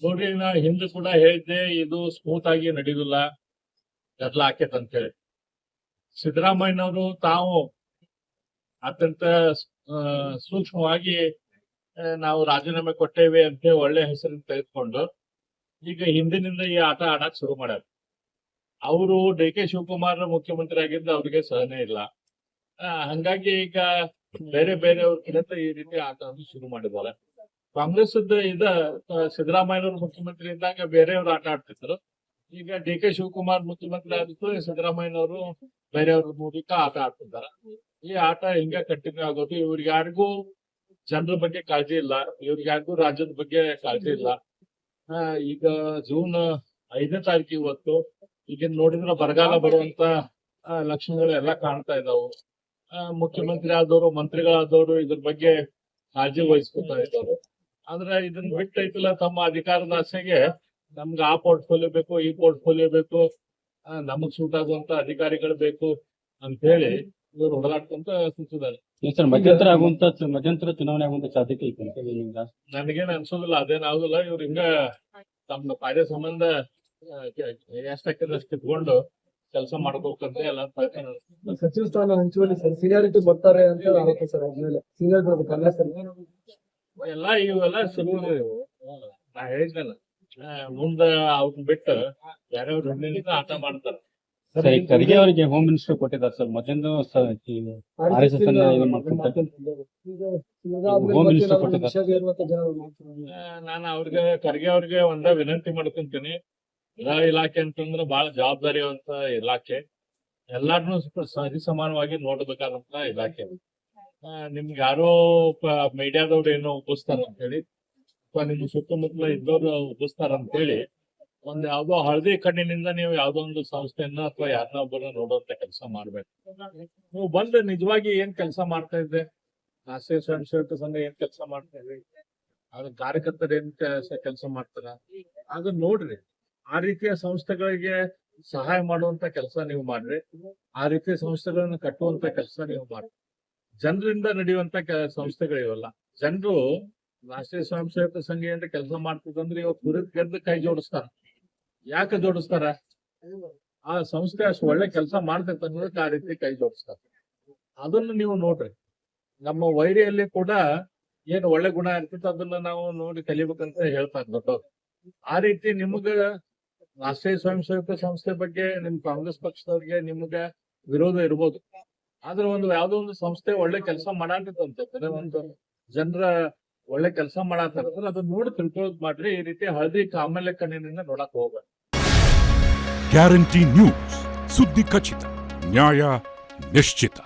ನೋಡ್ರಿ, ನಾ ಹಿಂದೆ ಕೂಡ ಹೇಳಿದ್ದೆ, ಇದು ಸ್ಮೂತ್ ಆಗಿ ನಡೆಯುದಿಲ್ಲ, ಗದ್ದಲ ಆಕೇತ್ ಅಂತ ಹೇಳಿ. ಸಿದ್ದರಾಮಯ್ಯನವರು ತಾವು ಅತ್ಯಂತ ಸೂಕ್ಷ್ಮವಾಗಿ ನಾವು ರಾಜೀನಾಮೆ ಕೊಟ್ಟೇವೆ ಅಂತ ಒಳ್ಳೆ ಹೆಸರನ್ನು ತೆಗೆದುಕೊಂಡು ಈಗ ಹಿಂದಿನಿಂದ ಈ ಆಟ ಆಡಕ್ ಶುರು ಮಾಡ್ಯಾರ. ಅವರು ಡಿ ಕೆ ಶಿವಕುಮಾರ್ ಮುಖ್ಯಮಂತ್ರಿ ಆಗಿದ್ದು ಅವ್ರಿಗೆ ಸಹನೆ ಇಲ್ಲ. ಹಂಗಾಗಿ ಈಗ ಬೇರೆ ಬೇರೆಯವ್ರ ಈ ರೀತಿ ಆಟ ಶುರು ಮಾಡಿದ್ದಾರೆ. ಕಾಂಗ್ರೆಸ್ ಸಿದ್ದರಾಮಯ್ಯನವರು ಮುಖ್ಯಮಂತ್ರಿ ಇದ್ದಾಗ ಬೇರೆಯವರು ಆಟ ಆಡ್ತಿದ್ರು. ಈಗ ಡಿ ಕೆ ಶಿವಕುಮಾರ್ ಮುಖ್ಯಮಂತ್ರಿ ಆದಿತ್ತು, ಸಿದ್ದರಾಮಯ್ಯನವರು ಬೇರೆಯವ್ರ ಮೂಲಕ ಆಟ ಆಡ್ತಿದ್ದಾರೆ. ಈ ಆಟ ಹಿಂಗೆ ಕಂಟಿನ್ಯೂ ಆಗೋದು. ಇವ್ರಿಗೆ ಯಾರಿಗೂ ಜನರ ಬಗ್ಗೆ ಕಾಳಜಿ ಇಲ್ಲ, ಇವ್ರಿಗೆ ಯಾರಿಗೂ ರಾಜ್ಯದ ಬಗ್ಗೆ ಕಾಳಜಿ ಇಲ್ಲ. ಈಗ ಜೂನ್ 5ನೇ ತಾರೀಕು ಇವತ್ತು. ಈಗ ನೋಡಿದ್ರೆ ಬರಗಾಲ ಬರುವಂತ ಲಕ್ಷಣಗಳೆಲ್ಲ ಕಾಣ್ತಾ ಇದಾವು. ಮುಖ್ಯಮಂತ್ರಿ ಆದವರು, ಮಂತ್ರಿಗಳಾದವರು ಇದ್ರ ಬಗ್ಗೆ ಕಾಳಜಿ ವಹಿಸ್ಕೊತಾ ಇದ್ದಾರೆ. ಆದ್ರೆ ಇದನ್ನ ಬಿಟ್ಟೈತಿಲ್ಲ, ತಮ್ಮ ಅಧಿಕಾರದ ಆಸೆಗೆ ನಮ್ಗೆ ಆ ಪೋರ್ಟ್ಫೋಲಿಯೋ ಬೇಕು, ಈ ಪೋರ್ಟ್ಫೋಲಿಯೋ ಬೇಕು, ನಮಗ್ ಸೂಟ್ ಆಗುವಂತ ಅಧಿಕಾರಿಗಳು ಬೇಕು ಅಂತ ಹೇಳಿ ಇವರು ಹೊಡೆದಾಡ್ಕೊಂತ ಕೂತಿದ್ದಾರೆ. ಸರ್, ಮಧ್ಯಂತರ ಚುನಾವಣೆ ಆಗುವಂತ ಸಾಧ್ಯತೆ ಐತೆ? ನನಗೇನ್ ಅನ್ಸೋದಿಲ್ಲ, ಅದೇನಾಗುದಿಲ್ಲ. ಇವ್ರು ಹಿಂಗ ತಮ್ಮ ಕಾಯ್ದೆ ಸಂಬಂಧ ಎಷ್ಟಾಕಿದಷ್ಟು ಕಿತ್ಕೊಂಡು ಕೆಲಸ ಮಾಡ್ಬೇಕಂತ ಎಲ್ಲ ಪ್ರಯತ್ನ. ಸಚಿವ ಸ್ಥಾನ ಹಂಚುವಲ್ಲಿ ಸೀನಿಯಾರಿಟಿ ಬರ್ತಾರೆ ಅಂತ ಆರೋಪ ಸರ್. ಆದ್ಮೇಲೆ ಸೀನಿಯರ್ ಕಾಂಗ್ರೆಸ್ ಎಲ್ಲ ಇವೆಲ್ಲ ಶುರು. ನಾ ಹೇಳಿದ್ನಲ್ಲ, ಮುಂದ ಅವ್ರನ್ನ ಬಿಟ್ಟು ಯಾರ್ಯಾವ್ರ ಹಿಂದಿನಿಂದ ಆಟ ಮಾಡ್ತಾರ. ಖರ್ಗೆ ಅವರಿಗೆ ಹೋಮ್ ಮಿನಿಸ್ಟರ್ ಕೊಟ್ಟಿದ್ದಾರೆ ಸರ್. ಮೊದಲು RSS ನಾನು ಖರ್ಗೆ ಅವ್ರಿಗೆ ಒಂದ ವಿನಂತಿ ಮಾಡ್ಕೊಂತೀನಿ. ಗೃಹ ಇಲಾಖೆ ಅಂತಂದ್ರೆ ಬಹಳ ಜವಾಬ್ದಾರಿಯುವಂತ ಇಲಾಖೆ, ಎಲ್ಲಾರನ್ನೂ ಸರಿ ಸಮಾನವಾಗಿ ನೋಡ್ಬೇಕಾದಂತ ಇಲಾಖೆ. ನಿಮ್ಗೆ ಯಾರೋ ಮೀಡಿಯಾದವ್ರು ಏನೋ ಉಬ್ಬಿಸ್ತಾರ ಅಂತ ಹೇಳಿ ಅಥವಾ ನಿಮ್ ಸುತ್ತಮುತ್ತಲ ಇದ್ದವ್ರು ಉಬ್ಬಿಸ್ತಾರ ಅಂತ ಹೇಳಿ ಒಂದ್ ಯಾವ್ದೋ ಹಳದಿ ಕಣ್ಣಿನಿಂದ ನೀವು ಯಾವ್ದೋ ಒಂದು ಸಂಸ್ಥೆಯನ್ನ ಅಥವಾ ಯಾರನ್ನ ಒಬ್ಬರನ್ನ ನೋಡುವಂತ ಕೆಲಸ ಮಾಡ್ಬೇಕು. ನೀವು ಬಂದು ನಿಜವಾಗಿ ಏನ್ ಕೆಲಸ ಮಾಡ್ತಾ ಇದ್ದೆ, ರಾಷ್ಟ್ರೀಯ ಸ್ವಯಂ ಸೇವಕ ಸಂಘ ಏನ್ ಕೆಲಸ ಮಾಡ್ತಾ ಇದ್ರಿ, ಅದ್ರ ಕಾರ್ಯಕರ್ತರು ಏನ್ ಕೆಲಸ ಮಾಡ್ತಾರ ಅದನ್ನ ನೋಡ್ರಿ. ಆ ರೀತಿಯ ಸಂಸ್ಥೆಗಳಿಗೆ ಸಹಾಯ ಮಾಡುವಂತ ಕೆಲಸ ನೀವು ಮಾಡ್ರಿ. ಆ ರೀತಿಯ ಸಂಸ್ಥೆಗಳನ್ನ ಕಟ್ಟುವಂತ ಕೆಲಸ ನೀವು ಮಾಡ್ರಿ. ಜನರಿಂದ ನಡೆಯುವಂತ ಸಂಸ್ಥೆಗಳಿವಲ್ಲ. ಜನರು ರಾಷ್ಟ್ರೀಯ ಸ್ವಯಂ ಸೇವಕ ಸಂಘ ಏನ್ ಕೆಲಸ ಮಾಡ್ತಿದಂದ್ರೆ ಇವತ್ತು ಹುರಿದ ಗೆದ್ದು ಕೈ ಜೋಡಿಸ್ತಾರ. ಯಾಕೆ ಜೋಡಿಸ್ತಾರ? ಆ ಸಂಸ್ಥೆ ಅಷ್ಟು ಒಳ್ಳೆ ಕೆಲಸ ಮಾಡ್ತೈತೆ ಅನ್ನೋದಕ್ಕೆ ಆ ರೀತಿ ಕೈ ಜೋಡಿಸ್ತಾರ. ಅದನ್ನ ನೀವು ನೋಡ್ರಿ. ನಮ್ಮ ವೈರಿಯಲ್ಲಿ ಕೂಡ ಏನು ಒಳ್ಳೆ ಗುಣ ಇರ್ತೈತೆ ಅದನ್ನ ನಾವು ನೋಡಿ ಕಲಿಬೇಕಂತ ಹೇಳ್ತಾರೆ ದೊಡ್ಡವ್ರು. ಆ ರೀತಿ ನಿಮ್ಗ ರಾಷ್ಟ್ರೀಯ ಸ್ವಯಂ ಸೇವಕ ಸಂಸ್ಥೆ ಬಗ್ಗೆ ನಿಮ್ ಕಾಂಗ್ರೆಸ್ ಪಕ್ಷದವ್ರಿಗೆ ನಿಮ್ಗ ವಿರೋಧ ಇರ್ಬೋದು. ಆದ್ರೆ ಯಾವ್ದೋ ಒಂದು ಸಂಸ್ಥೆ ಒಳ್ಳೆ ಕೆಲಸ ಮಾಡಾಕತ್ತಂತೆ, ಒಂದು ಜನರ ಒಳ್ಳೆ ಕೆಲಸ ಮಾಡಾತಾರ, ಅದನ್ನ ನೋಡಿ ತಿಳ್ಕೊಳ್ಳೋದು ಮಾಡ್ರಿ. ಈ ರೀತಿ ಹಳದಿ ಕಾಮಲೆ ಕಣ್ಣಿನಿಂದ ನೋಡಕ್ ಹೋಗ್ಬೇಡ. ಗ್ಯಾರಂಟಿ ನ್ಯೂಸ್, ಸುದ್ದಿ ಖಚಿತ, ನ್ಯಾಯ ನಿಶ್ಚಿತ.